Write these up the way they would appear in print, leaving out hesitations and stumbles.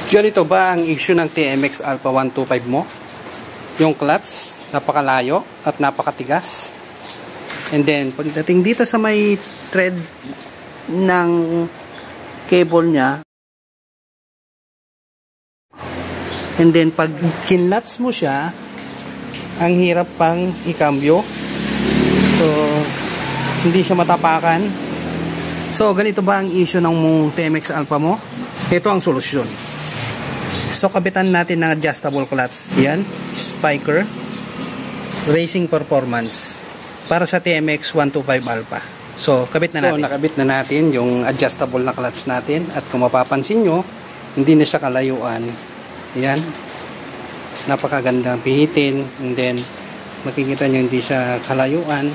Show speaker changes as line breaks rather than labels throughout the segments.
Ganito ba ang issue ng TMX Alpha 125 mo? Yung clutch, napakalayo at napakatigas. And then, pagdating dito sa may thread ng cable niya, and then pag kinlats mo siya, ang hirap pang ikambyo. So, hindi siya matapakan. So, ganito ba ang issue ng TMX Alpha mo? Ito ang solusyon. So, kabitan natin ng adjustable clutch. Yan, spiker, racing performance para sa TMX 125 Alpha. So, kabit na natin. So, nakabit na natin yung adjustable na clutch natin. At kung mapapansin nyo, hindi na siya kalayuan. Yan. Napakaganda pihitin. And then, makikita nyo hindi siya kalayuan.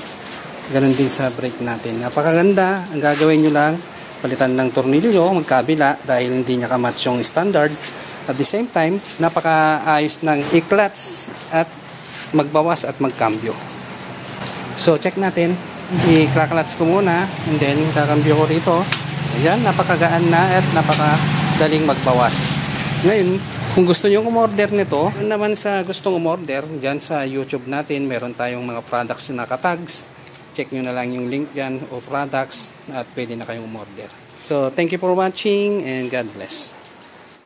Ganon din sa brake natin. Napakaganda. Ang gagawin nyo lang, palitan ng tornilyo, magkabila dahil hindi niya kamatch yung standard. At the same time, napakaayos ng i-clutch at magbawas at magkambyo. So, check natin. I-clutch ko muna and then kakambyo ko rito. Ayan, napakagaan na at napakadaling magbawas. Ngayon, kung gusto nyo umorder nito, naman sa gustong umorder, dyan sa YouTube natin, meron tayong mga products na nakatags. Check nyo na lang yung link dyan o products at pwede na kayong umorder. So, thank you for watching and God bless.